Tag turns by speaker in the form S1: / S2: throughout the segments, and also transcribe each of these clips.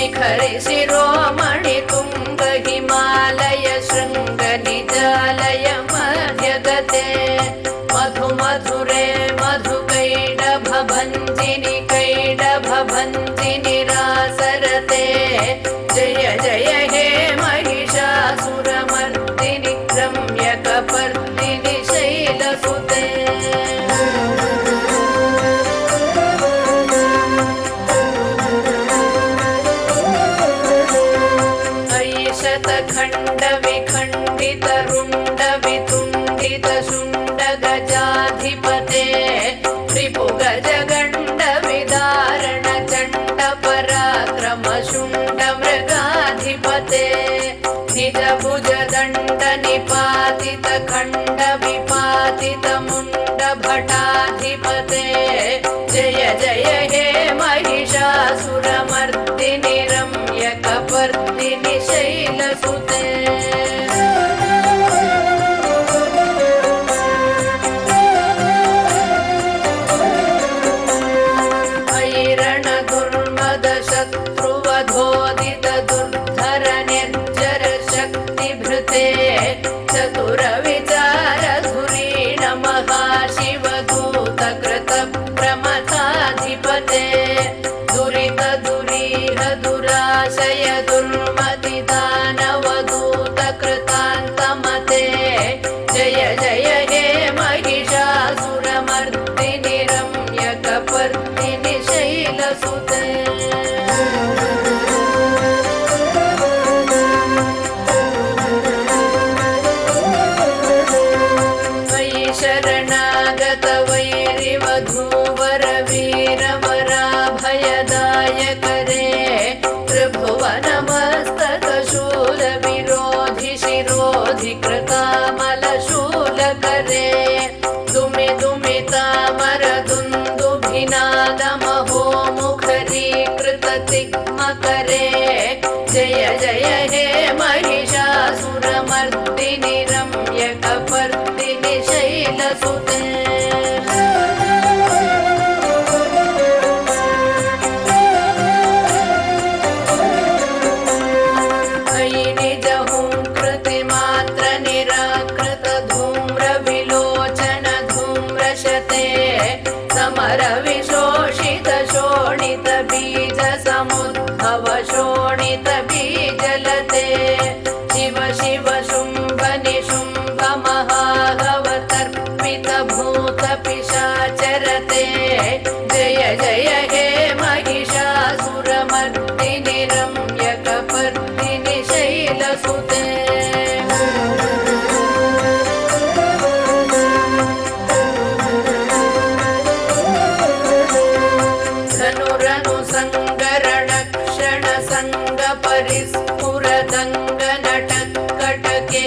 S1: शिखरिशिरोमणि तुंग हिमालय शृंग निजालय मध्यगते मधु मधुरे मधुकैडभ भंजिनि कैडभ भंजिनि रासरते जय जय हे महिषासुरमर्दिनि रम्यकपर्दिनि शैलसुते खंड विखंडित रुंड वितुंडित शुंड गजाधिपते त्रिपु गज गंड विदारण चंड पराक्रम शुंड मृगाधिपते निज भुज दंड निपातित खंड विपातित मुंड भटाधिपते जय जय हे महिषासुरमर्दिनि रम्यकपर्दिनि शैलसुते ऐरण दुर्मद शत्रुवधोदित दुर्धर निर्जर शक्तिभृते चतुर विचार धुरीण महाशिवदूत कृत प्रमथाधिपते दुरित दुरीह दुराशय दुर्मति दानवदूत कृतान्तमते जय जय हे महिषासुरमर्दिनि रम्यकपर्दिनि शैलसुते मयि शरणागत वैरिवधूवर वीरवराभयदायक रे त्रिभुवनमस्तक शूल विरोधि शिरोधि कृतामल शूलकरे दुमि दुमितामर दुन्दुभिनाद महो मुखरीकृत तिग्मकरे जय जय हे महिषासुरमर्दिनि रम्यकपर्दिनि शैलसुते समर विशोषित शोणित बीज समुद्भव शोणित बीजलते शिव शिव शुंभ निशुंभ महागवतर्पित भूत पिशाचरते जय जय हे महिषासुरमर्दिनि रम्यकपर्दिनि शैलसुते परिस्फुरदंग नटकटके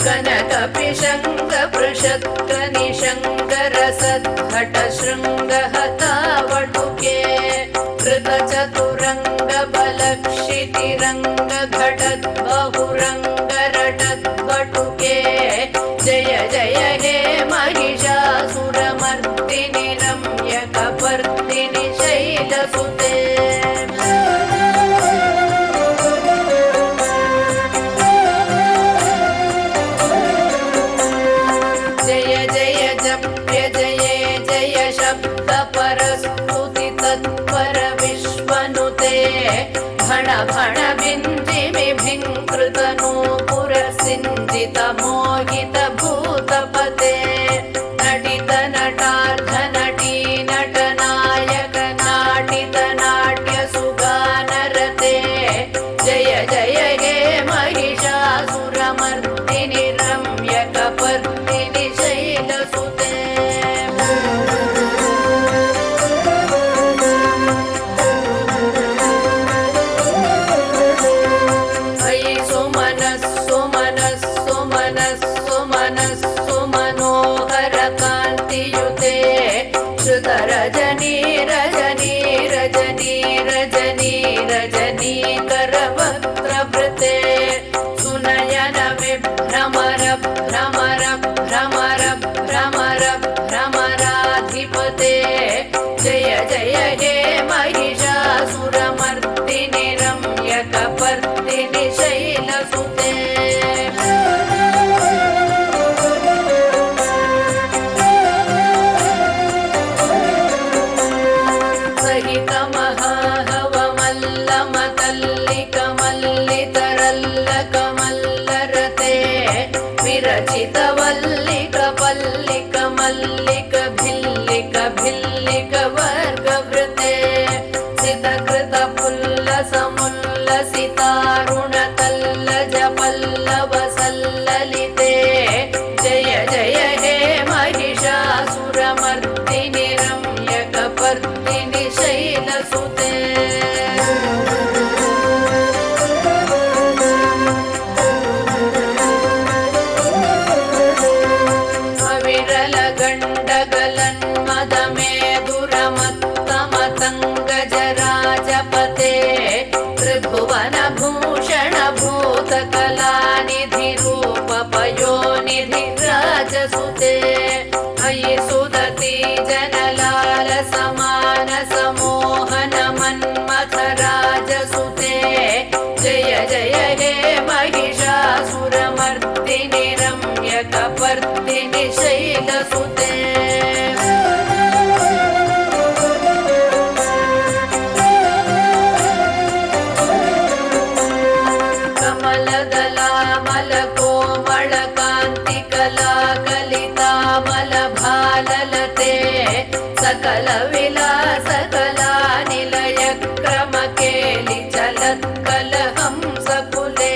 S1: कनक पिशंग पृषत्क निशंग रसद्घट शृंग हतावटुके कृत चतुरंग बलक्षितिरंग घटत बहुरंग रटत बटुके जय जय हे महिषासुरमर्दिनि रम्यकपर्दिनि शैलसुते घण घण बिंजिमि भिंकृत नूपुर सिंजित मोहित भूतपते नटित नटार्ध नटी नटनायक नाटित नाट्य सुगानरते जय जय हे महिषासुरमर्दिनि रम्यकपर्दिनि शैलसुते रजनी रजनी रजनी रजनी रजनी करवक्त्रवृते सुनयन विभ्रमर भ्रमर भ्रमर भ्रमर भ्रमराधिपते जय जय हे महिषासुरमर्दिनि रचितवल्लिक पल्लिक मल्लिक भिल्लिक भिल्लिक वर्गवृते सितकृत पुल्लसमुल्लसितारुण तल्लज पल्लव सल्ललिते जय जय हे महिषासुरमर्दिनि रम्यकपर्दिनि शैलसुते त्रिभुवनभूषण भूतकलानिधि रूप पयोनिधि राजसुते अयि सुदति जनलाल समान समोहन मन्मथ राजसुते जय जय हे महिषासुरमर्दिनि रम्यकपर्दिनि शैलसुते सकल विलास कला निलय क्रम केलि चलत्कल हंसकुले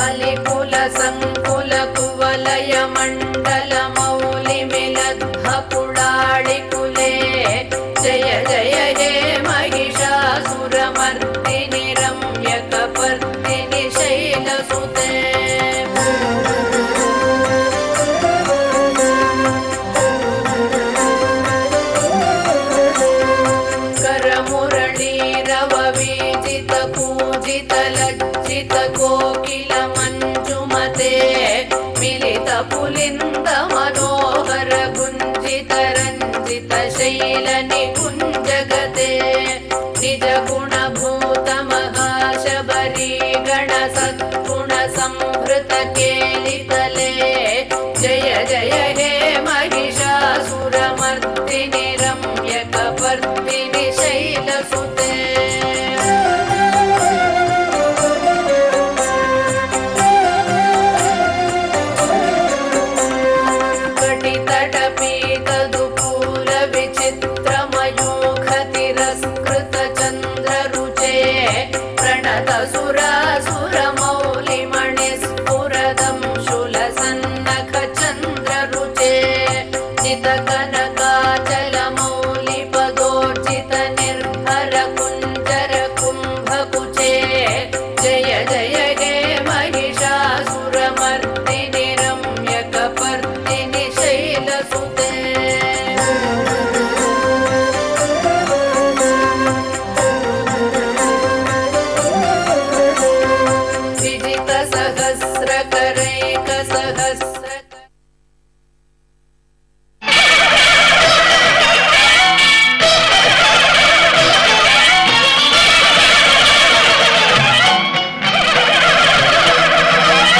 S1: अलिकुल संकुल कुवलय मंडल मौलि मिलद्भ पुडाळिकुले जय जय हे महिषासुरमर्दिनि रम्यकपर्दिनि शैलसुते लज्जित कोकिल मंजुमते मिलित पुलिंद